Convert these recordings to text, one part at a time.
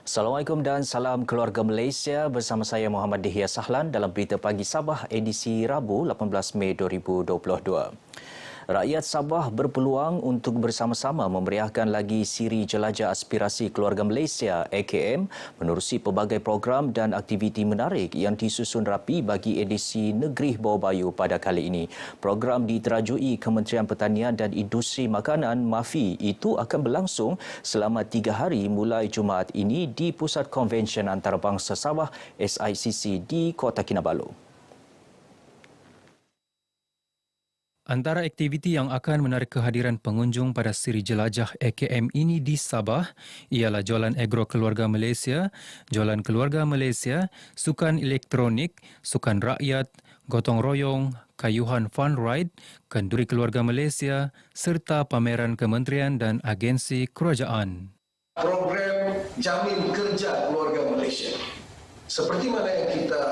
Assalamualaikum dan salam keluarga Malaysia, bersama saya Muhammad Dihya Sahlan dalam Berita Pagi Sabah edisi Rabu 18 Mei 2022. Rakyat Sabah berpeluang untuk bersama-sama memeriahkan lagi Siri Jelajah Aspirasi Keluarga Malaysia AKM menerusi pelbagai program dan aktiviti menarik yang disusun rapi bagi edisi Negeri Bawah Bayu pada kali ini. Program diterajui Kementerian Pertanian dan Industri Makanan MAFI itu akan berlangsung selama 3 hari mulai Jumaat ini di Pusat Konvensyen Antarabangsa Sabah SICC di Kota Kinabalu. Antara aktiviti yang akan menarik kehadiran pengunjung pada Siri Jelajah AKM ini di Sabah ialah Jualan Agro Keluarga Malaysia, Jualan Keluarga Malaysia, Sukan Elektronik, Sukan Rakyat, Gotong Royong, Kayuhan Fun Ride, Kenduri Keluarga Malaysia serta pameran kementerian dan agensi kerajaan. Program Jamin Kerja Keluarga Malaysia. Seperti mana yang kita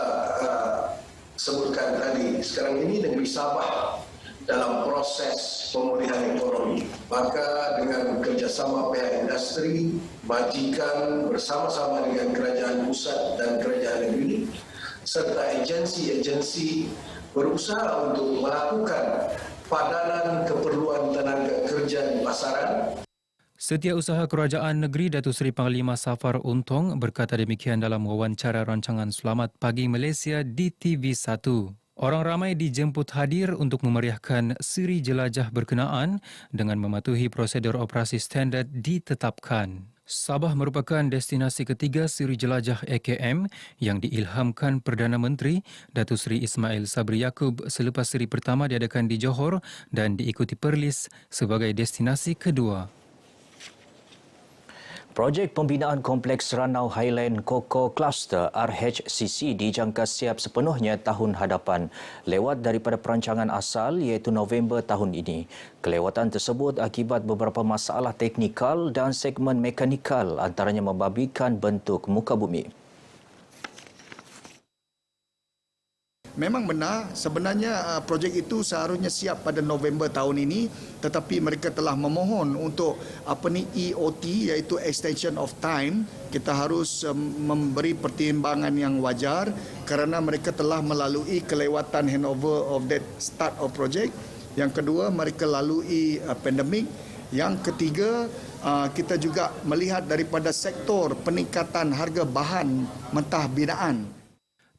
sebutkan tadi, sekarang ini negeri Sabah dalam proses pemulihan ekonomi. Maka dengan kerjasama pihak industri, majikan bersama-sama dengan kerajaan pusat dan kerajaan negeri, serta agensi-agensi berusaha untuk melakukan padanan keperluan tenaga kerja di pasaran. Setiausaha Kerajaan Negeri Datuk Seri Panglima Safar Untong berkata demikian dalam wawancara rancangan Selamat Pagi Malaysia di TV1. Orang ramai dijemput hadir untuk memeriahkan Siri Jelajah berkenaan dengan mematuhi prosedur operasi standard ditetapkan. Sabah merupakan destinasi ketiga Siri Jelajah AKM yang diilhamkan Perdana Menteri Datuk Seri Ismail Sabri Yaakob selepas siri pertama diadakan di Johor dan diikuti Perlis sebagai destinasi kedua. Projek pembinaan Kompleks Ranau Highland Cocoa Cluster RHCC dijangka siap sepenuhnya tahun hadapan lewat daripada perancangan asal iaitu November tahun ini. Kelewatan tersebut akibat beberapa masalah teknikal dan segmen mekanikal antaranya membabitkan bentuk muka bumi. Memang benar, sebenarnya projek itu seharusnya siap pada November tahun ini, tetapi mereka telah memohon untuk EOT iaitu Extension of Time. Kita harus memberi pertimbangan yang wajar kerana mereka telah melalui kelewatan handover of that start of project. Yang kedua, mereka lalui pandemik. Yang ketiga, kita juga melihat daripada sektor peningkatan harga bahan mentah binaan.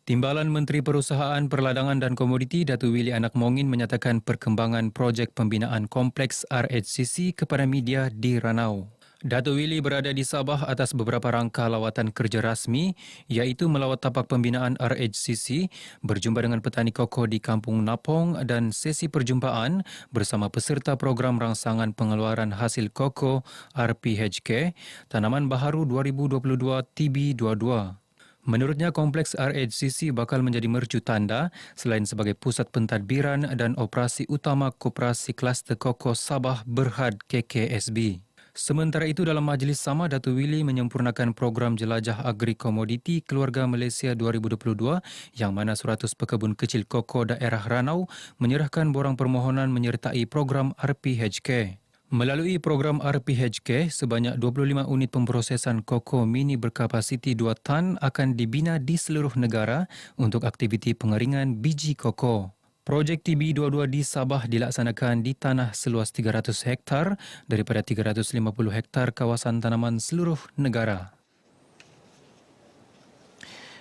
Timbalan Menteri Perusahaan Perladangan dan Komoditi Datuk Willy Anak Mongin menyatakan perkembangan projek pembinaan kompleks RHCC kepada media di Ranau. Datuk Willy berada di Sabah atas beberapa rangka lawatan kerja rasmi iaitu melawat tapak pembinaan RHCC, berjumpa dengan petani koko di Kampung Napong dan sesi perjumpaan bersama peserta program rangsangan pengeluaran hasil koko RPHK Tanaman Baharu 2022 TB22. Menurutnya, kompleks RHCC bakal menjadi mercu tanda selain sebagai pusat pentadbiran dan operasi utama Koperasi Kluster Koko Sabah Berhad KKSB. Sementara itu, dalam majlis sama, Datuk Willy menyempurnakan program Jelajah Agri Komoditi Keluarga Malaysia 2022 yang mana 100 pekebun kecil koko daerah Ranau menyerahkan borang permohonan menyertai program RPHK. Melalui program RPHK, sebanyak 25 unit pemprosesan koko mini berkapasiti 2 tan akan dibina di seluruh negara untuk aktiviti pengeringan biji koko. Projek TB22 di Sabah dilaksanakan di tanah seluas 300 hektar daripada 350 hektar kawasan tanaman seluruh negara.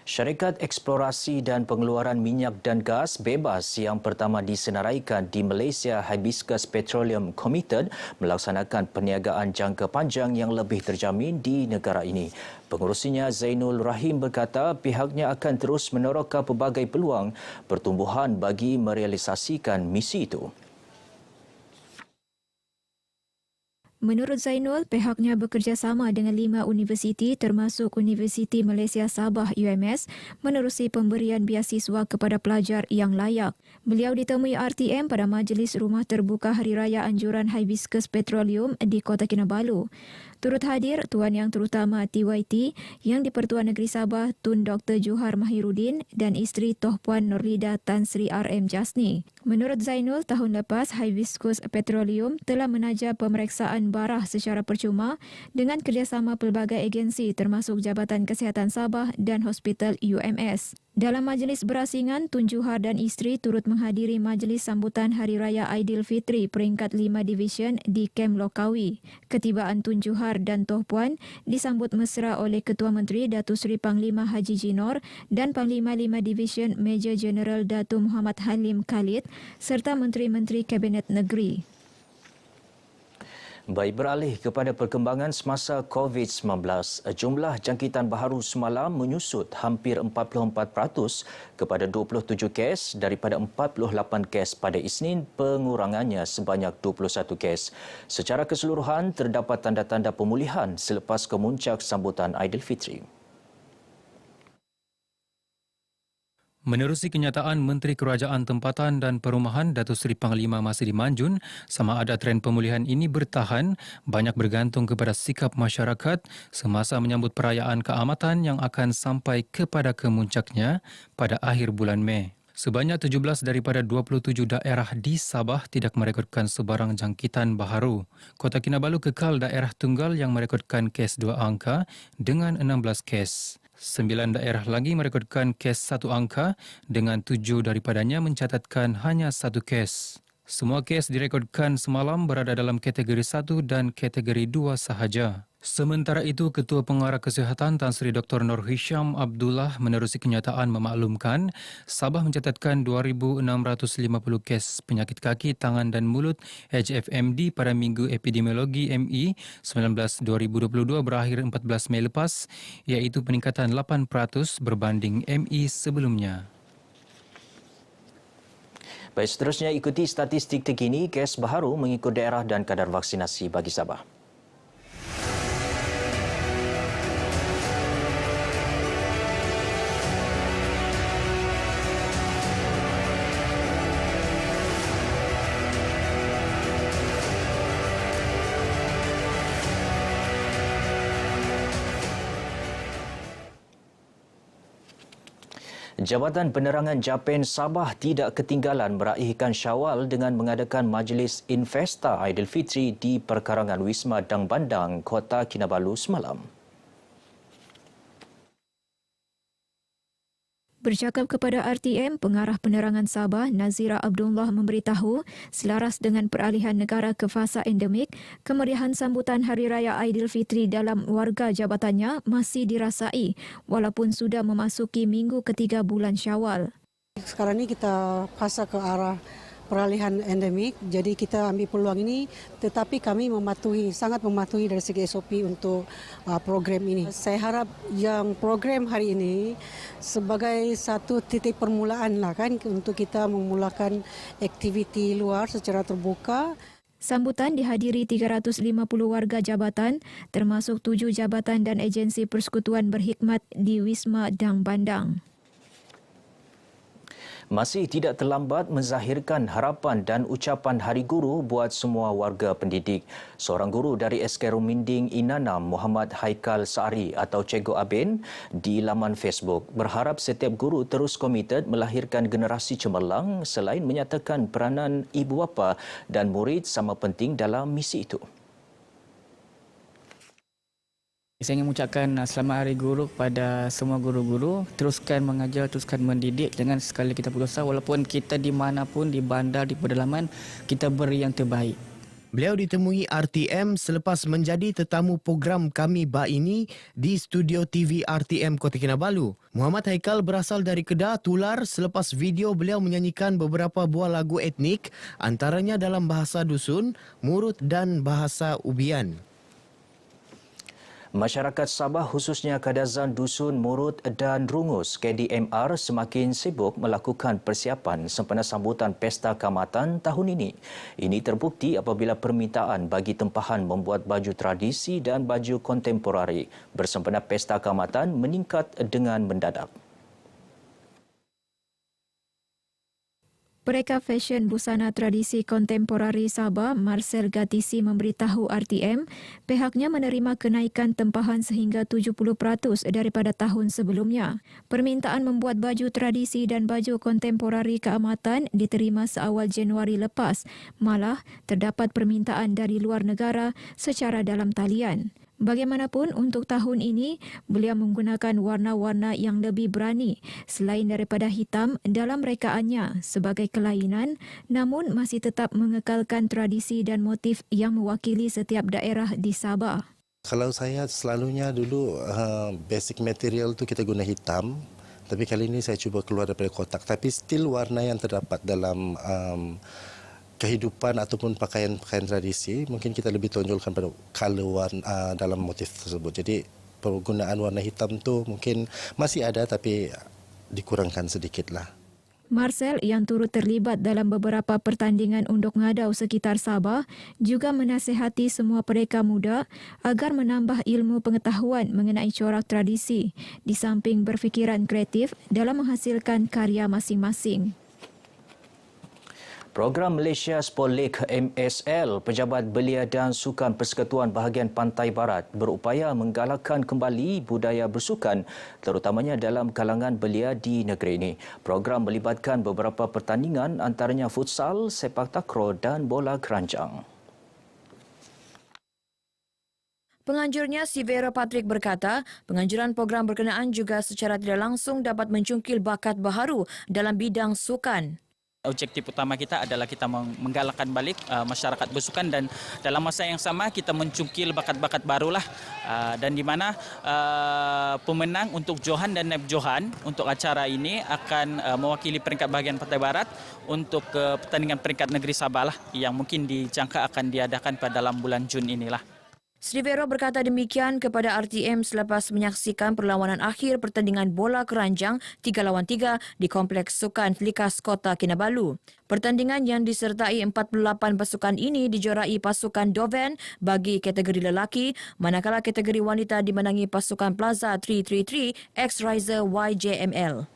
Syarikat Eksplorasi dan Pengeluaran Minyak dan Gas Bebas yang pertama disenaraikan di Malaysia, Hibiscus Petroleum Committed, melaksanakan perniagaan jangka panjang yang lebih terjamin di negara ini. Pengurusinya Zainul Rahim berkata pihaknya akan terus meneroka pelbagai peluang pertumbuhan bagi merealisasikan misi itu. Menurut Zainul, pihaknya bekerjasama dengan 5 universiti termasuk Universiti Malaysia Sabah UMS menerusi pemberian beasiswa kepada pelajar yang layak. Beliau ditemui RTM pada majlis Rumah Terbuka Hari Raya Anjuran Hibiscus Petroleum di Kota Kinabalu. Turut hadir Tuan Yang Terutama TYT Yang di-Pertuan Negeri Sabah Tun Dr. Johar Mahiruddin dan isteri Toh Puan Nurlida Tan Sri RM Jasni. Menurut Zainul, tahun lepas Hibiscus Petroleum telah menaja pemeriksaan barah secara percuma dengan kerjasama pelbagai agensi termasuk Jabatan Kesihatan Sabah dan Hospital UMS. Dalam majlis berasingan, Tun Johar dan isteri turut menghadiri majlis sambutan Hari Raya Aidilfitri peringkat 5 Division di Kem Lokawi. Ketibaan Tun Johar dan Toh Puan disambut mesra oleh Ketua Menteri Datuk Seri Panglima Haji Jinor dan Panglima 5 Division Major Jeneral Datuk Muhammad Halim Khalid serta Menteri-Menteri Kabinet Negeri. Baik, beralih kepada perkembangan semasa COVID-19, jumlah jangkitan baharu semalam menyusut hampir 44% kepada 27 kes daripada 48 kes pada Isnin, pengurangannya sebanyak 21 kes. Secara keseluruhan, terdapat tanda-tanda pemulihan selepas kemuncak sambutan Aidilfitri. Menerusi kenyataan Menteri Kerajaan Tempatan dan Perumahan Datuk Seri Panglima Masidi Manjun, sama ada tren pemulihan ini bertahan banyak bergantung kepada sikap masyarakat semasa menyambut perayaan keamatan yang akan sampai kepada kemuncaknya pada akhir bulan Mei. Sebanyak 17 daripada 27 daerah di Sabah tidak merekodkan sebarang jangkitan baharu. Kota Kinabalu kekal daerah tunggal yang merekodkan kes 2 angka dengan 16 kes. 9 daerah lagi merekodkan kes 1 angka dengan 7 daripadanya mencatatkan hanya 1 kes. Semua kes direkodkan semalam berada dalam kategori 1 dan kategori 2 sahaja. Sementara itu, Ketua Pengarah Kesihatan Tan Sri Dr. Nur Hisham Abdullah menerusi kenyataan memaklumkan Sabah mencatatkan 2,650 kes penyakit kaki, tangan dan mulut HFMD pada Minggu Epidemiologi ME 19-2022 berakhir 14 Mei lepas, iaitu peningkatan 8% berbanding ME sebelumnya. Baik, seterusnya ikuti statistik terkini kes baharu mengikut daerah dan kadar vaksinasi bagi Sabah. Jabatan Penerangan Japan Sabah tidak ketinggalan meraihkan Syawal dengan mengadakan Majlis Investa Aidilfitri di perkarangan Wisma Dang Bandang, Kota Kinabalu semalam. Bercakap kepada RTM, Pengarah Penerangan Sabah Nazira Abdullah memberitahu selaras dengan peralihan negara ke fasa endemik, kemeriahan sambutan Hari Raya Aidilfitri dalam warga jabatannya masih dirasai walaupun sudah memasuki minggu ketiga bulan Syawal. Sekarang ini kita fasa ke arah peralihan endemik, jadi kita ambil peluang ini, tetapi kami sangat mematuhi dari segi SOP untuk program ini. Saya harap yang program hari ini sebagai satu titik permulaan lah kan untuk kita memulakan aktiviti luar secara terbuka. Sambutan dihadiri 350 warga jabatan termasuk 7 jabatan dan agensi persekutuan berkhidmat di Wisma Dang Bandang. Masih tidak terlambat menzahirkan harapan dan ucapan Hari Guru buat semua warga pendidik. Seorang guru dari SK Ruminding Inanam, Muhammad Haikal Sa'ari atau Cikgu Abin di laman Facebook berharap setiap guru terus komited melahirkan generasi cemerlang selain menyatakan peranan ibu bapa dan murid sama penting dalam misi itu. Saya ingin mengucapkan selamat Hari Guru kepada semua guru-guru. Teruskan mengajar, teruskan mendidik. Jangan sekali kita putus asa. Walaupun kita di manapun, di bandar, di pedalaman, kita beri yang terbaik. Beliau ditemui RTM selepas menjadi tetamu program Kami Ba Ini di studio TV RTM Kota Kinabalu. Muhammad Haikal berasal dari Kedah, Tular selepas video beliau menyanyikan beberapa buah lagu etnik antaranya dalam bahasa dusun, Murut dan bahasa Ubian. Masyarakat Sabah khususnya Kadazan Dusun, Murut dan Rungus KDMR semakin sibuk melakukan persiapan sempena sambutan Pesta Kaamatan tahun ini. Ini terbukti apabila permintaan bagi tempahan membuat baju tradisi dan baju kontemporari bersempena Pesta Kaamatan meningkat dengan mendadak. Pereka Fashion Busana Tradisi Kontemporari Sabah, Marcel Gatisi memberitahu RTM, pihaknya menerima kenaikan tempahan sehingga 70% daripada tahun sebelumnya. Permintaan membuat baju tradisi dan baju kontemporari keamatan diterima seawal Januari lepas. Malah, terdapat permintaan dari luar negara secara dalam talian. Bagaimanapun, untuk tahun ini, beliau menggunakan warna-warna yang lebih berani selain daripada hitam dalam rekaannya sebagai kelainan, namun masih tetap mengekalkan tradisi dan motif yang mewakili setiap daerah di Sabah. Kalau saya selalunya dulu basic material tu kita guna hitam, tapi kali ini saya cuba keluar daripada kotak. Tapi still warna yang terdapat dalam kehidupan ataupun pakaian-pakaian tradisi, mungkin kita lebih tonjolkan pada color warna dalam motif tersebut. Jadi penggunaan warna hitam tu mungkin masih ada tapi dikurangkan sedikitlah. Marcel yang turut terlibat dalam beberapa pertandingan unduk ngadau sekitar Sabah juga menasihati semua pereka muda agar menambah ilmu pengetahuan mengenai corak tradisi di samping berfikiran kreatif dalam menghasilkan karya masing-masing. Program Malaysia Sport League MSL, Pejabat Belia dan Sukan Persekutuan Bahagian Pantai Barat berupaya menggalakkan kembali budaya bersukan terutamanya dalam kalangan belia di negeri ini. Program melibatkan beberapa pertandingan antaranya futsal, sepak takraw dan bola keranjang. Penganjurnya Sivera Patrick berkata, penganjuran program berkenaan juga secara tidak langsung dapat mencungkil bakat baharu dalam bidang sukan. Objektif utama kita adalah kita menggalakkan balik masyarakat bersukan dan dalam masa yang sama kita mencungkil bakat-bakat barulah dan di mana pemenang untuk Johan dan Naib Johan untuk acara ini akan mewakili peringkat bahagian Pantai Barat untuk pertandingan peringkat negeri Sabah lah yang mungkin dijangka akan diadakan pada dalam bulan Jun inilah. Srivero berkata demikian kepada RTM selepas menyaksikan perlawanan akhir pertandingan bola keranjang 3 lawan 3 di Kompleks Sukan Likas Kota Kinabalu. Pertandingan yang disertai 48 pasukan ini dijorai pasukan Doven bagi kategori lelaki, manakala kategori wanita dimenangi pasukan Plaza 333 X-Riser YJML.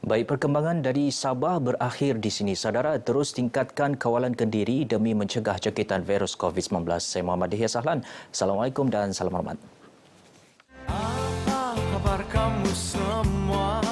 Baik, perkembangan dari Sabah berakhir di sini. Saudara, terus tingkatkan kawalan kendiri demi mencegah jangkitan virus COVID-19. Saya Muhammad Dihya Sahlan. Assalamualaikum dan salam hormat. Apa kabar kamu semua?